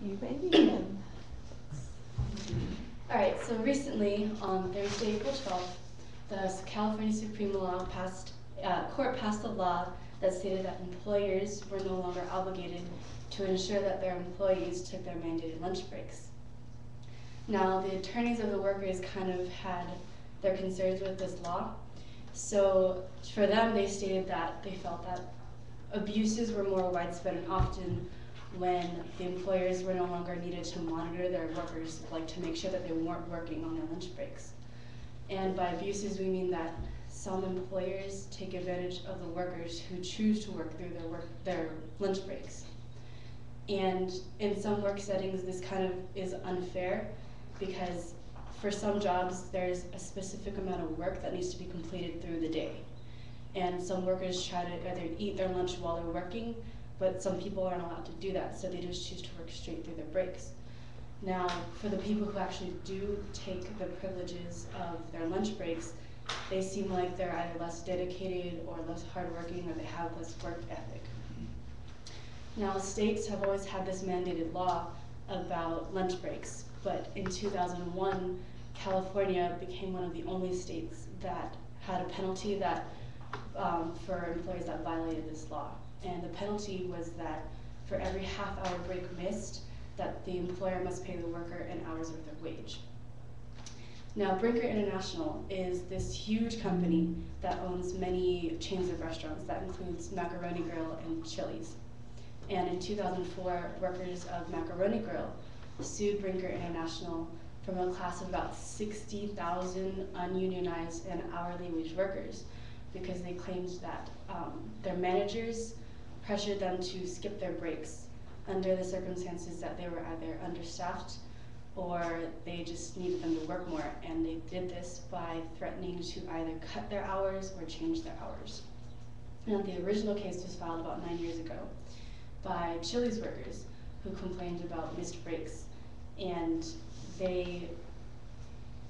You may begin. Alright, so recently, on Thursday, April 12th, the California Supreme Court passed a law that stated that employers were no longer obligated to ensure that their employees took their mandated lunch breaks. Now, the attorneys of the workers kind of had their concerns with this law. So for them, they stated that they felt that abuses were more widespread and often when the employers were no longer needed to monitor their workers, like to make sure that they weren't working on their lunch breaks. And by abuses, we mean that some employers take advantage of the workers who choose to work through their lunch breaks. And in some work settings, this kind of is unfair because for some jobs, there's a specific amount of work that needs to be completed through the day. And some workers try to either eat their lunch while they're working, but some people aren't allowed to do that, so they just choose to work straight through their breaks. Now, for the people who actually do take the privileges of their lunch breaks, they seem like they're either less dedicated or less hardworking, or they have less work ethic. Now, states have always had this mandated law about lunch breaks, but in 2001, California became one of the only states that had a penalty that for employees that violated this law. And the penalty was that for every half-hour break missed, that the employer must pay the worker an hour's worth of wage. Now, Brinker International is this huge company that owns many chains of restaurants. That includes Macaroni Grill and Chili's. And in 2004, workers of Macaroni Grill sued Brinker International from a class of about 60,000 ununionized and hourly wage workers because they claimed that their managers pressured them to skip their breaks under the circumstances that they were either understaffed or they just needed them to work more, and they did this by threatening to either cut their hours or change their hours. Now, the original case was filed about 9 years ago by Chili's workers who complained about missed breaks, and they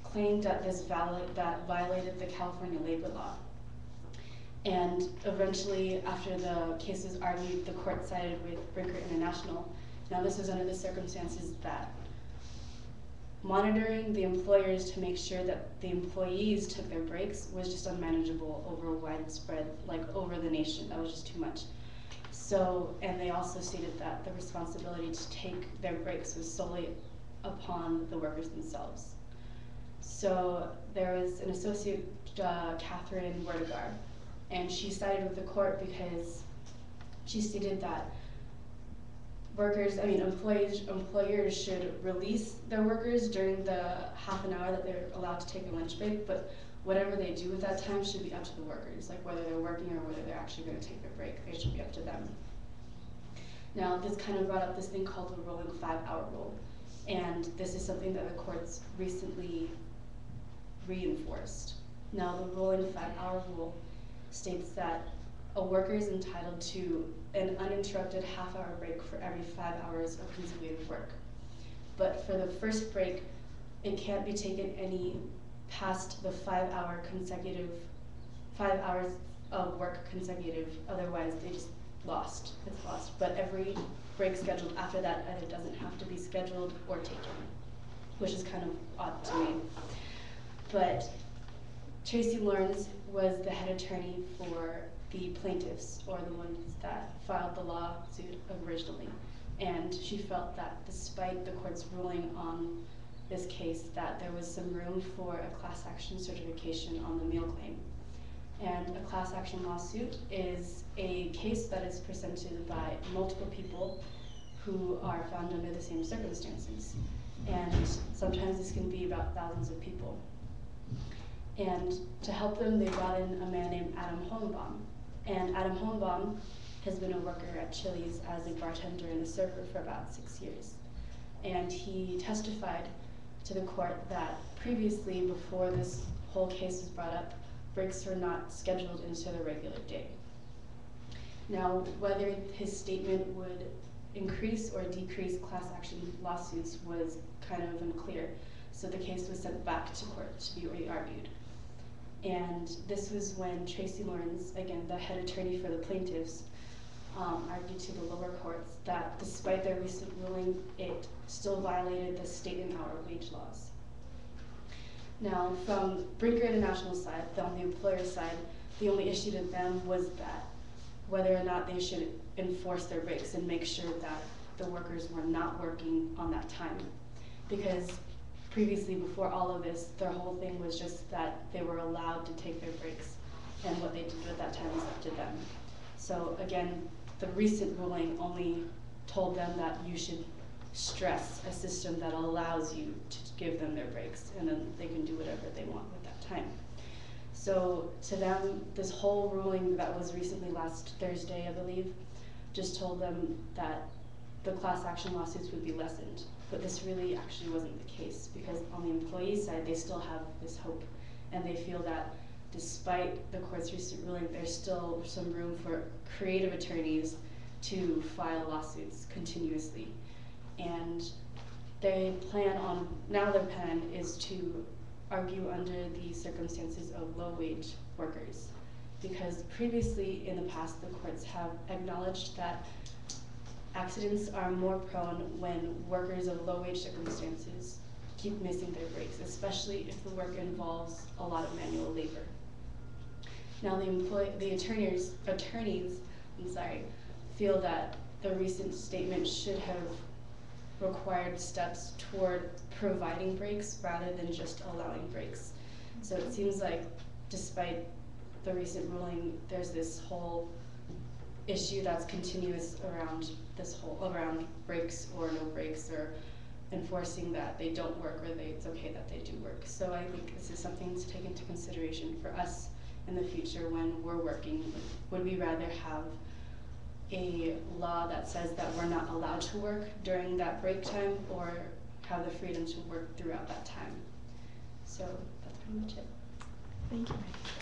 claimed that this violated the California labor law. And eventually, after the case was argued, the court sided with Brinker International. Now, this was under the circumstances that monitoring the employers to make sure that the employees took their breaks was just unmanageable over widespread, like over the nation. That was just too much. So, and they also stated that the responsibility to take their breaks was solely upon the workers themselves. So there was an associate, Catherine Werdegar, and she sided with the court because she stated that employers should release their workers during the half an hour that they're allowed to take a lunch break, but whatever they do with that time should be up to the workers, like whether they're working or whether they're actually going to take their break, it should be up to them. Now, this kind of brought up this thing called the rolling 5-hour rule, and this is something that the courts recently reinforced. Now, the rolling 5-hour rule states that a worker is entitled to an uninterrupted half-hour break for every 5 hours of consecutive work. But for the first break, it can't be taken any past the 5 hours of work consecutive, otherwise they just lost, it's lost. But every break scheduled after that either doesn't have to be scheduled or taken, which is kind of odd to me. But Tracy Lawrence was the head attorney for the plaintiffs, or the ones that filed the lawsuit originally. And she felt that despite the court's ruling on this case, that there was some room for a class action certification on the meal claim. And a class action lawsuit is a case that is presented by multiple people who are found under the same circumstances. And sometimes this can be about thousands of people. And to help them, they brought in a man named Adam Hollenbaum. And Adam Hollenbaum has been a worker at Chili's as a bartender and a server for about 6 years. And he testified to the court that previously, before this whole case was brought up, breaks were not scheduled into the regular day. Now, whether his statement would increase or decrease class action lawsuits was kind of unclear, so the case was sent back to court to be re-argued. And this was when Tracy Lawrence, again the head attorney for the plaintiffs, argued to the lower courts that despite their recent ruling, it still violated the state and hour wage laws. Now, from Brinker International side, on the employer side, the only issue to them was that whether or not they should enforce their breaks and make sure that the workers were not working on that time. Because previously, before all of this, their whole thing was just that they were allowed to take their breaks, and what they did at that time was up to them. So again, the recent ruling only told them that you should stress a system that allows you to give them their breaks, and then they can do whatever they want with that time. So to them, this whole ruling that was recently last Thursday, I believe, just told them that the class action lawsuits would be lessened. But this really actually wasn't the case, because on the employee side, they still have this hope, and they feel that despite the court's recent ruling, there's still some room for creative attorneys to file lawsuits continuously. And they plan on, now their plan is to argue under the circumstances of low-wage workers. Because previously in the past, the courts have acknowledged that accidents are more prone when workers of low-wage circumstances keep missing their breaks, especially if the work involves a lot of manual labor. Now the attorneys feel that the recent statement should have required steps toward providing breaks rather than just allowing breaks. So it seems like despite the recent ruling, there's this whole issue that's continuous around around breaks or no breaks, or enforcing that they don't work or it's okay that they do work. So I think this is something to take into consideration for us in the future when we're working. Would we rather have a law that says that we're not allowed to work during that break time, or have the freedom to work throughout that time? So that's pretty much it. Thank you, Maggie.